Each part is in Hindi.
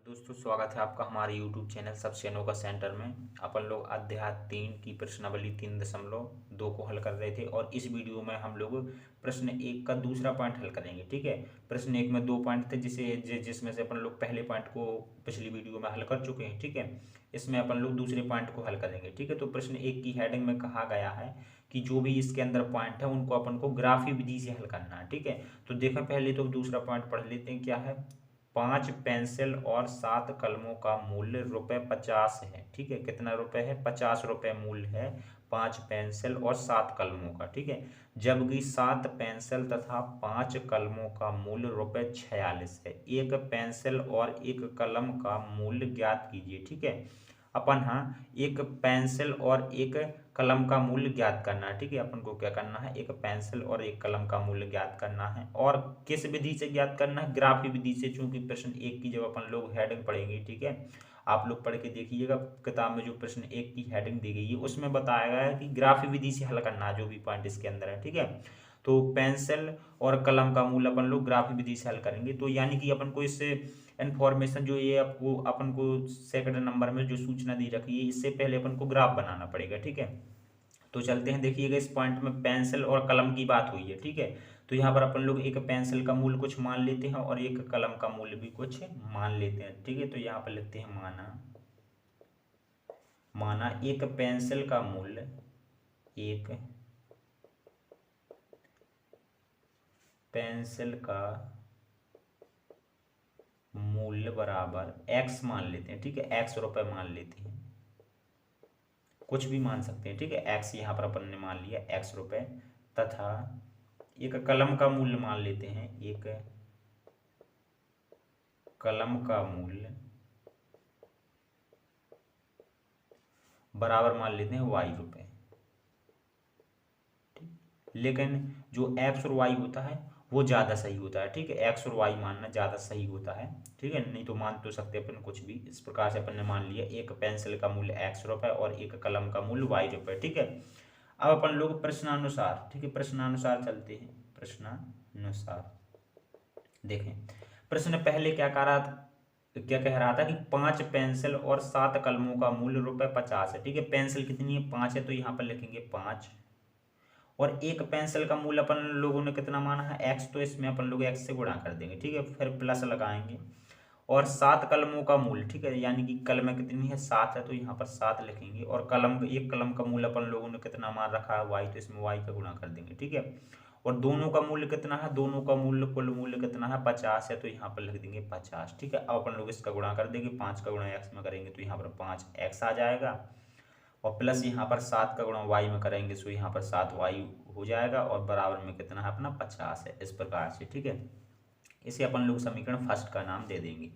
दोस्तों स्वागत है आपका हमारे YouTube चैनल सबसे अनोखा सेंटर में। अपन लोग अध्याय 3 की प्रश्नावली 3.2 को हल कर रहे थे और इस वीडियो में हम लोग प्रश्न 1 का दूसरा पॉइंट हल करेंगे। ठीक है, प्रश्न 1 में 2 पॉइंट थे जिसमें से अपन लोग पहले पॉइंट को पिछली वीडियो में हल कर चुके हैं। ठीक है, इसमें अपन लोग दूसरे पॉइंट को हल करेंगे। ठीक है, तो प्रश्न 1 की हेडिंग में कहा गया है कि जो भी इसके अंदर पॉइंट है उनको अपन को ग्राफी विधि से हल करना है। ठीक है, तो देखो पहले तो दूसरा पॉइंट पढ़ लेते हैं। क्या है? 5 पेंसिल और 7 कलमों का मूल्य ₹50 है। ठीक है, कितना रुपए है? ₹50 मूल्य है 5 पेंसिल और 7 कलमों का। ठीक है, जबकि 7 पेंसिल तथा 5 कलमों का मूल्य ₹46 है। एक पेंसिल और एक कलम का मूल्य ज्ञात कीजिए। ठीक है, अपन एक पेंसिल और एक कलम का मूल्य ज्ञात करना है। ठीक है, अपन को क्या करना है? एक पेंसिल और एक कलम का मूल्य ज्ञात करना है। और किस विधि से ज्ञात करना है? ग्राफी विधि से। चूंकि प्रश्न 1 की जब अपन लोग हेडिंग पढ़ेंगे, ठीक है, आप लोग पढ़ के देखिएगा किताब में जो प्रश्न 1 की हेडिंग दी गई है उसमें बताया गया है कि ग्राफी विधि से हल करना है जो भी पॉइंट इसके अंदर है। ठीक है, तो पेंसिल और कलम का मूल्य अपन लोग ग्राफी विधि से हल करेंगे। तो यानी कि अपन को इससे इन्फॉर्मेशन जो ये आपको अपन को सेकंड नंबर में जो सूचना दी रखी है इससे पहले अपन को ग्राफ बनाना पड़ेगा। ठीक है, तो चलते हैं। देखिएगा इस पॉइंट में पेंसिल और कलम की बात हुई है। ठीक है, तो यहाँ पर अपन लोग एक पेंसिल का मूल्य कुछ मान लेते हैं और एक कलम का मूल्य भी कुछ मान लेते हैं। ठीक है, तो यहाँ पर लिखते हैं माना माना एक पेंसिल का मूल्य एक पेंसिल का मूल्य बराबर x मान लेते हैं। ठीक है, ₹x मान लेते हैं, कुछ भी मान सकते हैं। ठीक है, x यहाँ पर अपन ने मान लिया ₹x। तथा एक कलम का मूल्य मान लेते हैं, एक कलम का मूल्य बराबर मान लेते हैं ₹y। लेकिन जो x और y होता है वो ज़्यादा सही होता है। ठीक है, x और y मानना ज़्यादा सही होता है। ठीक है, नहीं तो मान तो सकते अपन कुछ भी। इस प्रकार से अपन ने मान लिया एक पेंसिल का मूल्य ₹x और एक कलम का मूल्य ₹y। ठीक है, अब अपन लोग प्रश्नानुसार, ठीक है, प्रश्नानुसार चलते हैं। प्रश्नानुसार देखें, प्रश्न पहले क्या कह रहा था कि 5 पेंसिल और 7 कलमों का मूल्य ₹50 है। ठीक है, पेंसिल कितनी है? 5 है, तो यहाँ पर लिखेंगे 5। और एक पेंसिल का मूल्य अपन लोगों ने कितना माना है? x, तो इसमें अपन लोग x से गुणा कर देंगे। ठीक है, फिर प्लस लगाएंगे। और 7 कलमों का मूल्य, ठीक है, यानी कि कलम कितनी है? 7 है, तो यहाँ पर 7 लिखेंगे। और एक कलम का मूल्य अपन लोगों ने कितना मान रखा है? y, तो इसमें y का गुणा कर देंगे। ठीक है, और दोनों का मूल्य कितना है? दोनों का मूल्य कुल मूल्य कितना है? 50 है, तो यहाँ पर लिख देंगे 50। ठीक है, अब अपन लोग इसका गुणा कर देंगे। 5 का गुणा x में करेंगे तो यहाँ पर 5x आ जाएगा। और प्लस यहाँ पर 7 का गुणा y में करेंगे तो यहाँ पर 7y हो जाएगा। और बराबर में कितना है अपना? 50 है। इस प्रकार से, ठीक है, इसे अपन लोग समीकरण फर्स्ट का नाम दे देंगे।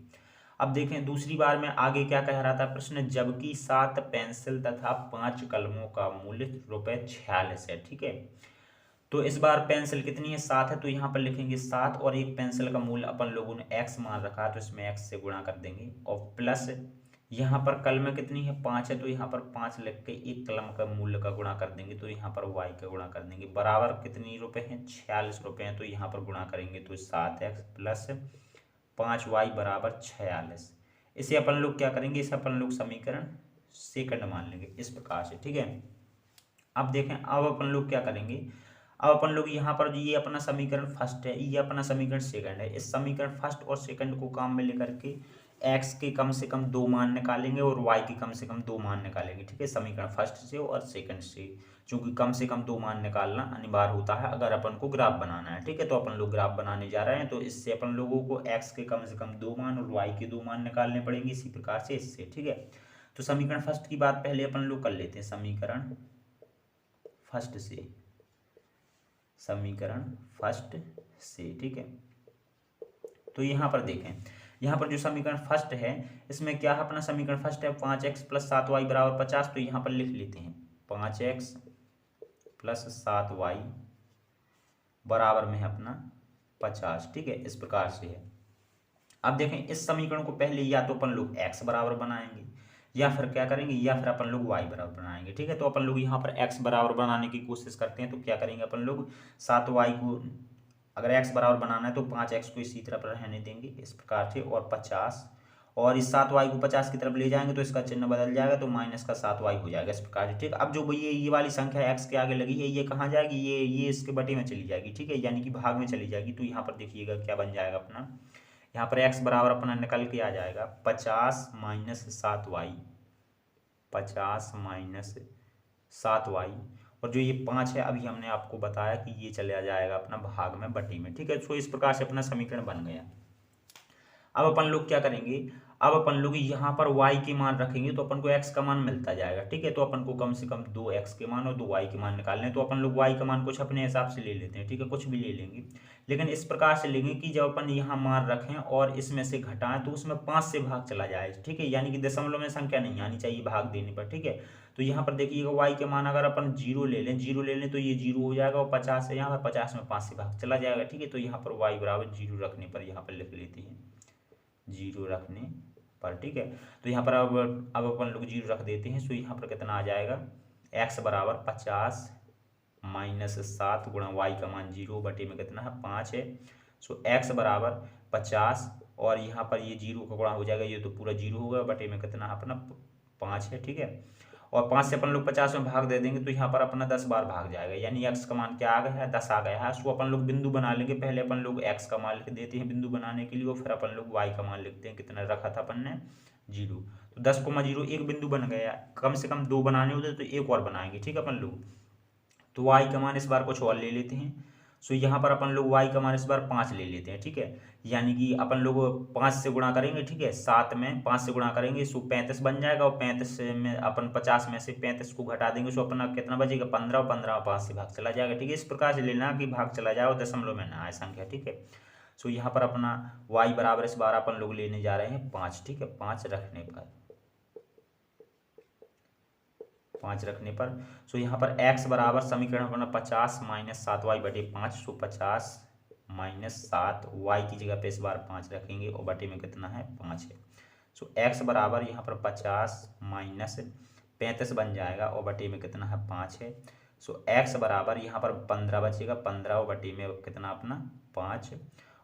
अब देखें दूसरी बार में आगे क्या कह रहा था प्रश्न, जबकि 7 पेंसिल तथा 5 कलमों का मूल्य ₹46 है। ठीक है, तो इस बार पेंसिल कितनी है? 7 है, तो यहाँ पर लिखेंगे 7। और एक पेंसिल का मूल्य अपन लोगों ने x मान रखा है, तो इसमें x से गुणा कर देंगे। और प्लस यहाँ पर कलम कितनी है? 5 है, तो यहाँ पर 5 लिख के एक कलम का मूल्य का गुणा कर देंगे, तो यहाँ पर y का गुणा कर देंगे। बराबर कितनी रुपए हैं? ₹46 हैं, तो यहाँ पर गुणा करेंगे तो 7x प्लस 5y बराबर 46। इसे अपन लोग क्या करेंगे? इसे अपन लोग समीकरण सेकंड मान लेंगे इस प्रकार से। ठीक है, अब देखें, अब अपन लोग क्या करेंगे? अब अपन लोग यहाँ पर ये अपना समीकरण फर्स्ट है, ये अपना समीकरण सेकंड है। इस समीकरण फर्स्ट और सेकंड को काम में लेकर के x के कम से कम 2 मान निकालेंगे और y के कम से कम 2 मान निकालेंगे। ठीक है, समीकरण फर्स्ट से और सेकंड से, क्योंकि कम से कम 2 मान निकालना अनिवार्य होता है अगर अपन को ग्राफ बनाना है। ठीक है, तो अपन लोग ग्राफ बनाने जा रहे हैं, तो इससे अपन लोगों को x के कम से कम 2 मान और y के 2 मान निकालने पड़ेंगे। इसी प्रकार से इससे, ठीक है, तो समीकरण फर्स्ट की बात पहले अपन लोग कर लेते हैं। समीकरण फर्स्ट से, ठीक है, तो यहाँ पर देखें, यहाँ पर जो समीकरण फर्स्ट है इसमें क्या है? अपना समीकरण फर्स्ट है 5x प्लस 7y बराबर 50। तो यहाँ पर लिख लेते हैं 5x प्लस 7y बराबर में है अपना 50। ठीक है, इस प्रकार से है। अब देखें इस समीकरण को पहले या तो अपन लोग x बराबर बनाएंगे या फिर क्या करेंगे, या फिर अपन लोग y बराबर बनाएंगे। ठीक है, तो अपन लोग यहाँ पर x बराबर बनाने की कोशिश करते हैं। तो क्या करेंगे अपन लोग? 7y को अगर x बराबर बनाना है तो 5x को इसी तरह पर रहने देंगे इस प्रकार से, और 50 और इस 7y को 50 की तरफ ले जाएंगे तो इसका चिन्ह बदल जाएगा, तो माइनस का 7y हो जाएगा इस प्रकार से। ठीक है, अब जो ये वाली संख्या x के आगे लगी है ये कहाँ जाएगी, ये इसके बटे में चली जाएगी। ठीक है, यानी कि भाग में चली जाएगी। तो यहाँ पर देखिएगा क्या बन जाएगा अपना, यहाँ पर x बराबर अपना निकल के आ जाएगा 50 माइनस 7y, 50 माइनस 7y, और जो ये 5 है अभी हमने आपको बताया कि ये चला जाएगा अपना भाग में बटी में। ठीक है, तो इस प्रकार से अपना समीकरण बन गया। अब अपन लोग क्या करेंगे, अब अपन लोग यहाँ पर y के मान रखेंगे तो अपन को x का मान मिलता जाएगा। ठीक है, तो अपन को कम से कम 2x के मान और 2y के मान निकालने हैं। तो अपन लोग y का मान कुछ अपने हिसाब से ले लेते हैं। ठीक है, कुछ भी ले लेंगे, लेकिन इस प्रकार से लेंगे कि जब अपन यहाँ मान रखें और इसमें से घटाएं तो उसमें 5 से भाग चला जाए। ठीक है, यानी कि दशमलव में संख्या नहीं आनी चाहिए भाग देने पर। ठीक है, तो यहाँ पर देखिएगा y के मान अगर अपन 0 ले लें तो ये 0 हो जाएगा, और 50 है यहाँ पर 50 में 5 से भाग चला जाएगा। ठीक है, तो यहाँ पर y बराबर 0 रखने पर यहाँ पर लिख लेते हैं 0 रखने पर। ठीक है, तो यहाँ पर अब अपन लोग 0 रख देते हैं। सो यहाँ पर कितना आ जाएगा, x बराबर 50 माइनस 7 गुणा y का मान 0 बटे में कितना है 5 है। सो x बराबर 50 और यहाँ पर ये 0 का गुणा हो जाएगा, ये तो पूरा 0 होगा, बटे में कितना है अपना 5 है। ठीक है, और 5 से अपन लोग 50 में भाग दे देंगे तो यहाँ पर अपना 10 बार भाग जाएगा, यानी x का मान क्या आ गया है 10 आ गया है। सो अपन लोग बिंदु बना लेंगे, पहले अपन लोग x का मान लिख देते हैं बिंदु बनाने के लिए, और फिर अपन लोग y का मान लिखते हैं, कितना रखा था अपन ने 0। तो 10,0 एक बिंदु बन गया, कम से कम 2 बनाने होते तो एक और बनाएंगे। ठीक है अपन लोग, तो y का मान इस बार कुछ और ले लेते हैं। सो यहाँ पर अपन लोग y का मान इस बार 5 ले लेते हैं। ठीक है, यानी कि अपन लोग 5 से गुणा करेंगे। ठीक है, 7 में 5 से गुणा करेंगे सो 35 बन जाएगा, और 35 में अपन 50 में से 35 को घटा देंगे सो अपना कितना बचेगा 15, और 15 में 5 से भाग चला जाएगा। ठीक है, इस प्रकार से लेना कि भाग चला जाए और दशमलव में ना आए संख्या। ठीक है, सो यहाँ पर अपना y बराबर इस बार अपन लोग लेने जा रहे हैं 5। ठीक है, 5 रखने पर सो यहाँ पर x बराबर समीकरण अपना 50 माइनस 7y बटे 5। सो 50 माइनस 7 y की जगह पे इस बार 5 रखेंगे और बटे में कितना है 5 है। सो x बराबर यहाँ पर 50 माइनस 35 बन जाएगा, और बटे में कितना है 5 है। सो x बराबर यहाँ पर 15 बचेगा, 15 और बटे में कितना अपना 5,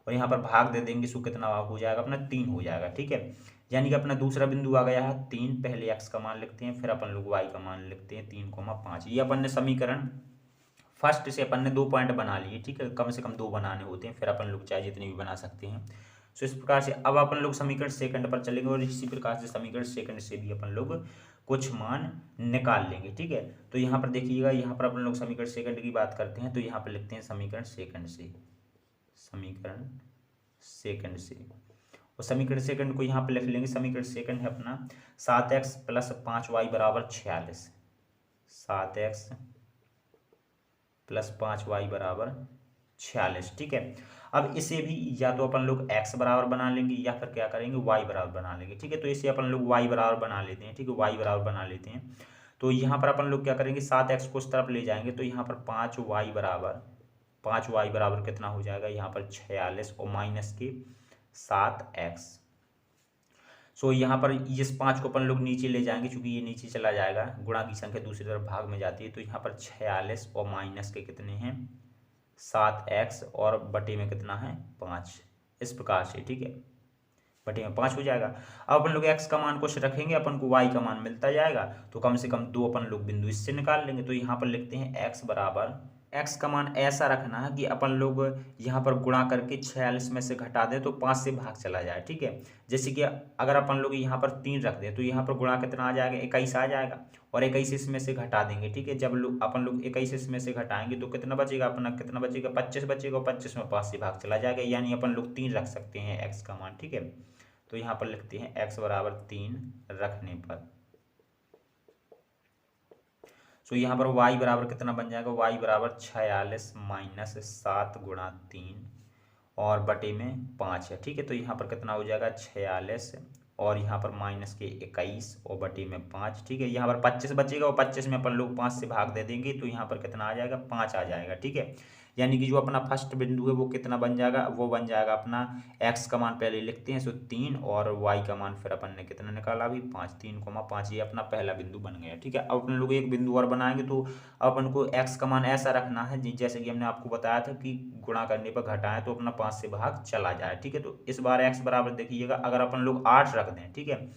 और यहाँ पर भाग दे देंगे सो कितना हो जाएगा अपना 3 हो जाएगा। ठीक है, यानी कि अपना दूसरा बिंदु आ गया है 3। पहले x का मान लिखते हैं, फिर अपन लोग y का मान लिखते हैं 3,5। ये अपन ने समीकरण फर्स्ट से अपन ने 2 पॉइंट बना लिए। ठीक है, कम से कम 2 बनाने होते हैं, फिर अपन लोग चाहे जितने भी बना सकते हैं। सो इस प्रकार से अब अपन लोग समीकरण सेकंड पर चलेंगे, और इसी प्रकार से समीकरण सेकंड से भी अपन लोग कुछ मान निकाल लेंगे। ठीक है, तो यहाँ पर देखिएगा, यहाँ पर अपन लोग समीकरण सेकंड की बात करते हैं, तो यहाँ पर लिखते हैं समीकरण सेकंड से, और समीकरण सेकंड को यहाँ पे लिख लेंगे। समीकरण सेकंड है अपना 7x प्लस 5y बराबर 46, 7x प्लस 5y बराबर 46। ठीक है, अब इसे भी या तो अपन लोग x बराबर बना लेंगे या फिर क्या करेंगे y बराबर बना लेंगे। ठीक है, तो इसे अपन लोग y बराबर बना लेते हैं। ठीक है, y बराबर बना लेते हैं, तो यहाँ पर अपन लोग क्या करेंगे 7x को उस तरफ ले जाएंगे, तो यहाँ पर 5y बराबर कितना हो जाएगा यहाँ पर 46, और माइनस के 7x। सो यहाँ पर इस 5 को अपन लोग नीचे ले जाएंगे, क्योंकि ये नीचे चला जाएगा, गुणा की संख्या दूसरी तरफ भाग में जाती है। तो यहाँ पर 46 और माइनस के कितने हैं 7x, और बटे में कितना है 5, इस प्रकार से। ठीक है, बटे में 5 हो जाएगा। अब अपन लोग x का मान कुछ रखेंगे, अपन को y का मान मिलता जाएगा, तो कम से कम 2 अपन लोग बिंदु इससे निकाल लेंगे। तो यहाँ पर लिखते हैं x बराबर, x का मान ऐसा रखना है कि अपन लोग यहाँ पर गुणा करके 46 में से घटा दें तो 5 से भाग चला जाए। ठीक है, जैसे कि अगर अपन लोग यहाँ पर 3 रख दें तो यहाँ पर गुणा कितना आ जाएगा 21 आ जाएगा, और 21 इसमें से घटा देंगे। ठीक है, जब लोग अपन लोग 21 इसमें से घटाएंगे तो कितना बचेगा अपना, कितना बचेगा 25 बचेगा, और 25 में 5 से भाग चला जाएगा, यानी अपन लोग 3 रख सकते हैं x का मान। ठीक है, तो यहाँ पर लिखते हैं x बराबर 3 रखने पर। सो यहाँ पर y बराबर कितना बन जाएगा, y बराबर 46 माइनस 7 गुणा 3 और बटे में 5 है। ठीक है, तो यहाँ पर कितना हो जाएगा 46, और यहाँ पर माइनस के 21 और बटे में 5। ठीक है, यहाँ पर 25 बचेगा, और 25 में अपन लोग 5 से भाग दे देंगे, तो यहाँ पर कितना आ जाएगा 5 आ जाएगा। ठीक है, यानी कि जो अपना फर्स्ट बिंदु है वो कितना बन जाएगा, वो बन जाएगा अपना x का मान पहले लिखते हैं, सो 3 और y का मान फिर अपन ने कितना निकाला अभी 5, 3,5, ये अपना पहला बिंदु बन गया। ठीक है, अब अपन लोग एक बिंदु और बनाएंगे तो अपन को x का मान ऐसा रखना है जैसे कि हमने आपको बताया था कि गुणा करने पर घटाएं तो अपना 5 से भाग चला जाए। ठीक है, तो इस बार x बराबर देखिएगा, अगर अपन लोग 8 रख दें, ठीक है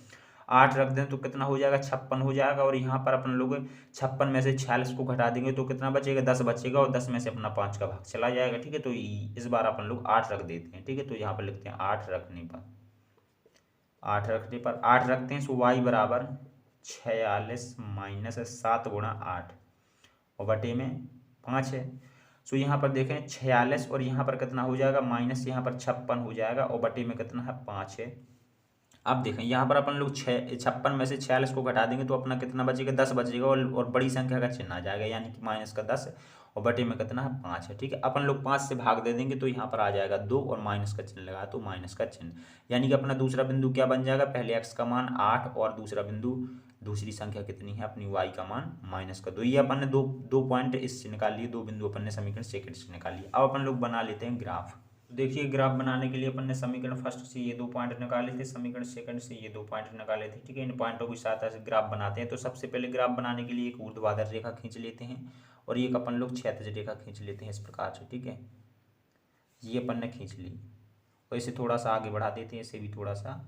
8 रख दें तो कितना हो जाएगा 56 हो जाएगा, और यहाँ पर अपन लोग 56 में से 46 को घटा देंगे तो कितना बचेगा 10 बचेगा, और 10 में से अपना 5 का भाग चला जाएगा। ठीक है, तो इस बार अपन लोग 8 रख देते हैं। ठीक है, तो यहाँ पर लिखते हैं 8 रखने पर 8 रखते हैं, सो y बराबर 46 माइनस 7 गुणा 8 और बटे में 5 है। सो यहाँ पर देखें 46 और यहाँ पर कितना हो जाएगा माइनस, यहाँ पर 56 हो जाएगा और बटे में कितना है 5 है। अब देखें यहाँ पर अपन लोग 56 में से 46 को घटा देंगे तो अपना कितना बचेगा 10 बचेगा, और बड़ी संख्या का चिन्ह आ जाएगा यानी कि माइनस का 10 और बटे में कितना है 5 है। ठीक है, अपन लोग 5 से भाग दे देंगे तो यहाँ पर आ जाएगा 2 और माइनस का चिन्ह लगा तो माइनस का चिन्ह, यानी कि अपना दूसरा बिंदु क्या बन जाएगा, पहले x का मान 8 और दूसरा बिंदु दूसरी संख्या कितनी है अपनी y का मान -2। ये अपन ने दो पॉइंट इससे निकाल लिए, दो बिंदु अपन ने समीकरण सेकंड से निकाल लिए। अब अपन लोग बना लेते हैं ग्राफ। देखिए ग्राफ बनाने के लिए अपन ने समीकरण फर्स्ट से ये 2 पॉइंट निकाले थे, समीकरण सेकंड से ये 2 पॉइंट निकाले थे। ठीक है, इन पॉइंटों की सहायता से ग्राफ बनाते हैं। तो सबसे पहले ग्राफ बनाने के लिए एक ऊर्ध्वाधर रेखा खींच लेते हैं और एक अपन लोग क्षैतिज रेखा खींच लेते हैं इस प्रकार से। ठीक है, ये अपन ने खींच ली और इसे थोड़ा सा आगे बढ़ा देते हैं, इसे भी थोड़ा सा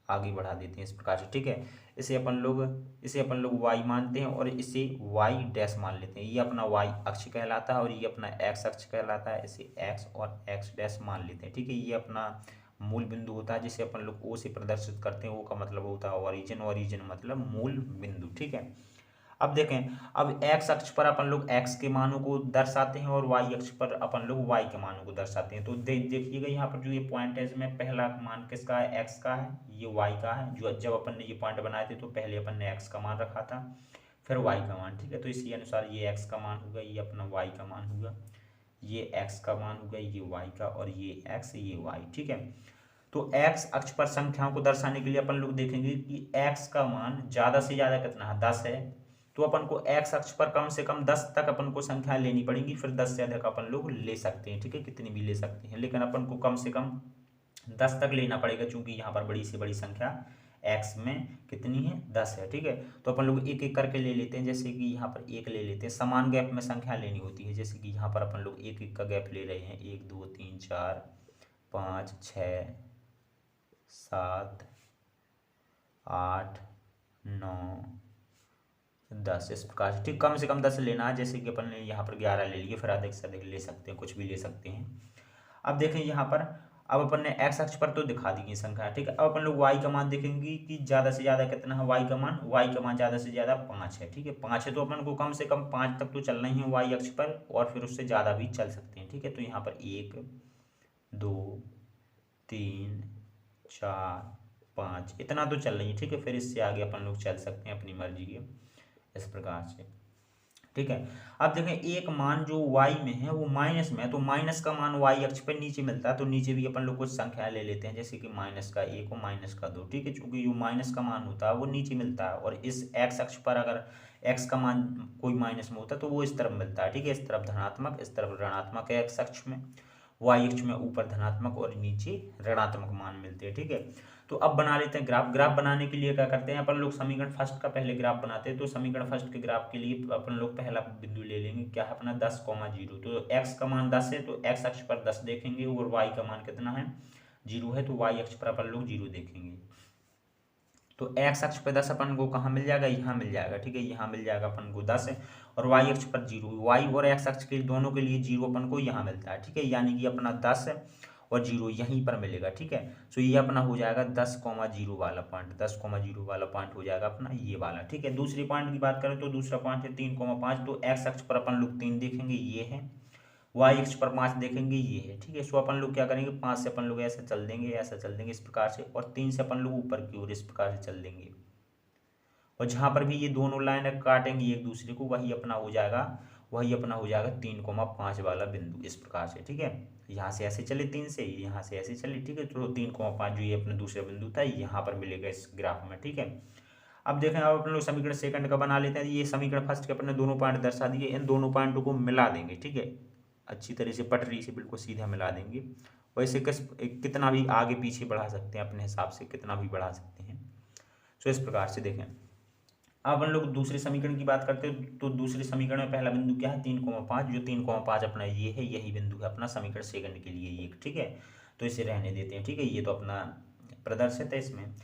आगे बढ़ा देते हैं इस प्रकार से। ठीक है, इसे अपन लोग y मानते हैं और इसे y डैश मान लेते हैं। ये अपना y अक्ष कहलाता है और ये अपना x अक्ष कहलाता है, इसे x और x डैश मान लेते हैं। ठीक है, ये अपना मूल बिंदु होता है जिसे अपन लोग o से प्रदर्शित करते हैं। o का मतलब होता है ओरिजिन, ओरिजिन मतलब मूल बिंदु। ठीक है, अब देखें, अब x अक्ष पर अपन लोग x के मानों को दर्शाते हैं और y अक्ष पर अपन लोग y के मानों को दर्शाते हैं। तो देखिएगा यहाँ पर जो ये पॉइंट है इसमें पहला मान किसका है, x का है, ये y का है। जो जब अपन ने ये पॉइंट बनाए थे तो पहले अपन ने x का मान रखा था फिर y का मान। ठीक है, तो इसी अनुसार ये x का मान होगा, ये अपना y का मान होगा, ये x का मान होगा, ये y का, और ये x ये y। ठीक है, तो x अक्ष पर संख्याओं को दर्शाने के लिए अपन लोग देखेंगे कि x का मान ज़्यादा से ज़्यादा कितना है 10 है, तो अपन को x अक्ष पर कम से कम 10 तक अपन को संख्या लेनी पड़ेगी, फिर 10 से अधिक अपन लोग ले सकते हैं। ठीक है, कितनी भी ले सकते हैं, लेकिन अपन को कम से कम 10 तक लेना पड़ेगा क्योंकि यहाँ पर बड़ी से बड़ी संख्या x में कितनी है 10 है। ठीक है, तो अपन लोग एक एक करके ले लेते हैं। जैसे कि यहाँ पर एक ले लेते हैं, समान गैप में संख्या लेनी होती है। जैसे कि यहाँ पर अपन लोग एक एक का गैप ले रहे हैं, 1 2 3 4 5 6 7 8 9 10 इस प्रकार से। ठीक, कम से कम 10 लेना है। जैसे कि अपन ने यहाँ पर 11 ले लिए, फिर अधिक से अधिक ले सकते हैं, कुछ भी ले सकते हैं। अब देखें यहाँ पर, अब अपन ने x अक्ष पर तो दिखा दी संख्या। ठीक है, अब अपन लोग y का मान देखेंगे कि ज़्यादा से ज़्यादा कितना है y का मान ज़्यादा से ज़्यादा 5 है। ठीक है, 5 है तो अपन को कम से कम 5 तक तो चलना ही है y अक्ष पर, और फिर उससे ज़्यादा भी चल सकते हैं। ठीक है, तो यहाँ पर 1 2 3 4 5 इतना तो चल रही है। ठीक है, फिर इससे आगे अपन लोग चल सकते हैं अपनी मर्जी के इस प्रकार से। ठीक है, अब देखें एक मान जो y में है वो माइनस में है, तो माइनस का मान y अक्ष पर नीचे मिलता है, तो नीचे भी अपन लोग कुछ संख्या ले लेते हैं, जैसे कि -1 और -2। ठीक है, चूंकि जो माइनस का मान होता है वो नीचे मिलता है, और इस x अक्ष पर अगर x का मान कोई माइनस में होता है तो वो इस तरफ मिलता है। ठीक है, इस तरफ धनात्मक, इस तरफ ऋणात्मक है x अक्ष में, y अक्ष में ऊपर धनात्मक और नीचे ऋणात्मक मान मिलते हैं। ठीक है, तो अब बना लेते हैं ग्राफ। ग्राफ बनाने के लिए क्या करते हैं अपन लोग, समीकरण फर्स्ट का पहले ग्राफ बनाते हैं। तो समीकरण फर्स्ट के ग्राफ के लिए अपन लोग पहला बिंदु ले लेंगे, क्या है अपना 10, 0। तो x का मान 10 है तो x अक्ष पर 10 देखेंगे, और y का मान कितना है 0 है, तो y अक्ष पर अपन लोग 0 देखेंगे। तो x अक्ष पर 10 अपन को कहाँ मिल जाएगा, यहाँ मिल जाएगा। ठीक है, यहाँ मिल जाएगा अपन को 10 है, और y अक्ष पर 0, y और x अक्ष के दोनों के लिए 0 अपन को यहाँ मिलता है। ठीक है, यानी कि अपना 10 और 0 यहीं पर मिलेगा। ठीक है, सो ये अपना हो जाएगा 10,0 वाला पॉइंट, 10,0 वाला पॉइंट हो जाएगा अपना ये वाला। ठीक है, दूसरे पॉइंट की बात करें तो दूसरा पॉइंट है 3,5। तो x अक्ष पर अपन लोग 3 देखेंगे, ये है, y अक्ष पर 5 देखेंगे, ये है। ठीक है, सो अपन लोग क्या करेंगे, 5 से अपन लोग ऐसा चल देंगे, ऐसा चल देंगे इस प्रकार से, और 3 से अपन लोग ऊपर की ओर इस प्रकार से चल देंगे, और जहाँ पर भी ये दोनों लाइन काटेंगे एक दूसरे को वही अपना हो जाएगा 3,5 वाला बिंदु इस प्रकार से। ठीक है, यहाँ से ऐसे चले 3 से, यहाँ से ऐसे चले। ठीक है, तो 3,5 जो ये अपना दूसरा बिंदु था यहाँ पर मिलेगा इस ग्राफ में। ठीक है, अब देखें, अब अपन लोग समीकरण सेकंड का बना लेते हैं। ये समीकरण फर्स्ट के अपने दोनों पॉइंट दर्शा दिए, इन दोनों पॉइंटों को मिला देंगे। ठीक है, अच्छी तरह से पटरी से बिल्कुल सीधा मिला देंगे। वैसे कितना भी आगे पीछे बढ़ा सकते हैं, अपने हिसाब से कितना भी बढ़ा सकते हैं। सो इस प्रकार से देखें। अब हम लोग दूसरे समीकरण की बात करते हैं, तो दूसरे समीकरण में पहला बिंदु क्या है 3,5, जो 3,5 अपना ये है, यही बिंदु है अपना समीकरण सेकंड के लिए ये, ठीक है। तो इसे रहने देते हैं, ठीक है, ये तो अपना प्रदर्शित है इसमें।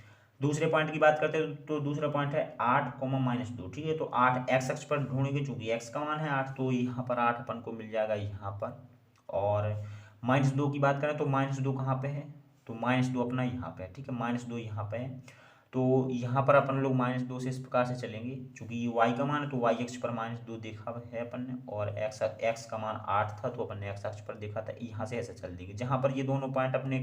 दूसरे पॉइंट की बात करते हैं, तो दूसरा पॉइंट है 8,-2, ठीक है। तो 8 एक्स अक्ष पर ढूंढेंगे, चूंकि एक्स का मान है 8, तो यहाँ पर 8 अपन को मिल जाएगा यहाँ पर। और -2 की बात करें तो -2 कहाँ पे है, तो -2 अपना यहाँ पे है, ठीक है, -2 यहाँ पे है। तो यहाँ पर अपन लोग -2 से इस प्रकार से चलेंगे, चूंकि ये y का मान है तो y अक्ष पर -2 देखा है अपन ने, और x का मान 8 था तो अपन ने x अक्ष पर देखा था। यहाँ से ऐसे चल देंगे, जहाँ पर ये दोनों पॉइंट अपने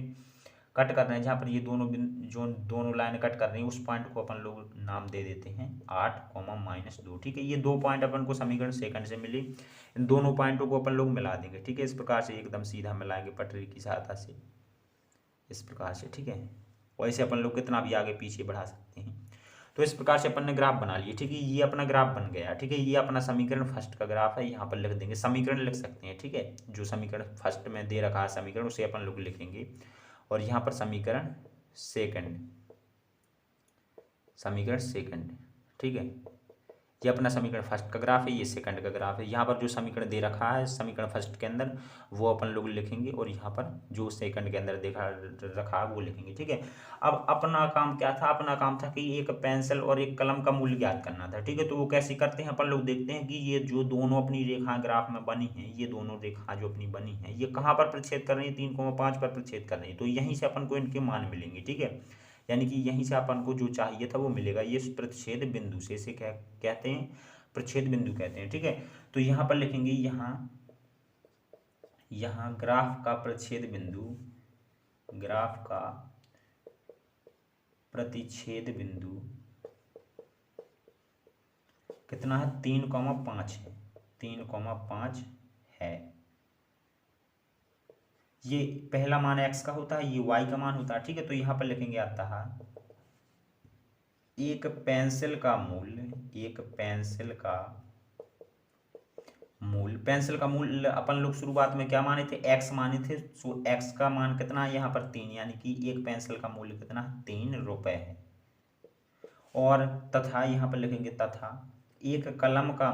कट कर रहे हैं, जहाँ पर ये जो दोनों लाइन कट कर रही हैं, उस पॉइंट को अपन लोग नाम दे देते हैं 8,-2, ठीक है। ये दो पॉइंट अपन को समीकरण सेकंड से मिले, इन दोनों पॉइंटों को अपन लोग मिला देंगे, ठीक है। इस प्रकार से एकदम सीधा मिलाएंगे पटरी की सहायता से, इस प्रकार से, ठीक है। वैसे अपन लोग कितना भी आगे पीछे बढ़ा सकते हैं। तो इस प्रकार से अपन ने ग्राफ बना लिए, ठीक है। ये अपना ग्राफ बन गया, ठीक है। ये अपना समीकरण फर्स्ट का ग्राफ है, यहाँ पर लिख देंगे, समीकरण लिख सकते हैं, ठीक है। जो समीकरण फर्स्ट में दे रखा है समीकरण, उसे अपन लोग लिखेंगे। और यहाँ पर समीकरण सेकंड, ठीक है। ये अपना समीकरण फर्स्ट का ग्राफ है, ये सेकंड का ग्राफ है। यहाँ पर जो समीकरण दे रखा है समीकरण फर्स्ट के अंदर, वो अपन लोग लिखेंगे, और यहाँ पर जो सेकंड के अंदर देखा रखा है वो लिखेंगे, ठीक है। अब अपना काम क्या था, अपना काम था कि एक पेंसिल और एक कलम का मूल्य ज्ञात करना था, ठीक है। तो वो कैसे करते हैं अपन लोग देखते हैं कि ये जो दोनों अपनी रेखाएं ग्राफ में बनी हैं, ये दोनों रेखाएं जो अपनी बनी हैं, ये कहाँ पर प्रतिच्छेद कर रही है, 3,5 पर प्रतिच्छेद कर रही है। तो यहीं से अपन को इनके मान मिलेंगे, ठीक है। यानी कि यहीं से अपन को जो चाहिए था वो मिलेगा, ये प्रतिच्छेद बिंदु से, इसे क्या कहते हैं, प्रतिच्छेद बिंदु कहते हैं, ठीक है। तो यहाँ पर लिखेंगे, यहाँ ग्राफ का प्रतिच्छेद बिंदु, ग्राफ का प्रतिच्छेद बिंदु कितना है, 3,5 है, 3,5 है। ये पहला मान x का होता है, ये y का मान होता है, ठीक है। तो यहाँ पर लिखेंगे आता है एक पेंसिल का मूल अपन लोग शुरुआत में क्या माने थे, x माने थे। सो x का मान कितना है यहाँ पर 3, यानी कि एक पेंसिल का मूल्य कितना है, 3 रुपए है। और तथा यहाँ पर लिखेंगे, तथा एक कलम का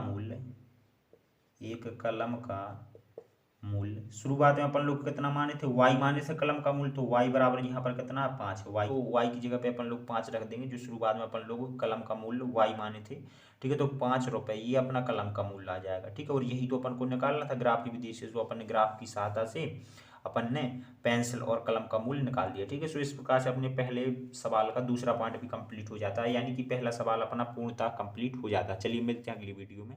मूल्य शुरुआत में अपन लोग कितना माने थे, y माने थे कलम का मूल्य। तो y बराबर यहाँ पर कितना है, 5 है। y, तो y की जगह पे अपन लोग 5 रख देंगे, जो शुरुआत में अपन लोग कलम का मूल्य y माने थे, ठीक है। तो 5 रुपए ये अपना कलम का मूल्य आ जाएगा, ठीक है। और यही तो अपन को निकालना था ग्राफ की विधि से, जो अपन ने ग्राफ की सहायता से अपन ने पेंसिल और कलम का मूल्य निकाल दिया, ठीक है। सो इस प्रकार से अपने पहले सवाल का दूसरा पॉइंट भी कंप्लीट हो जाता है, यानी कि पहला सवाल अपना पूर्णतः कंप्लीट हो जाता है। चलिए मिलते हैं अगली वीडियो में।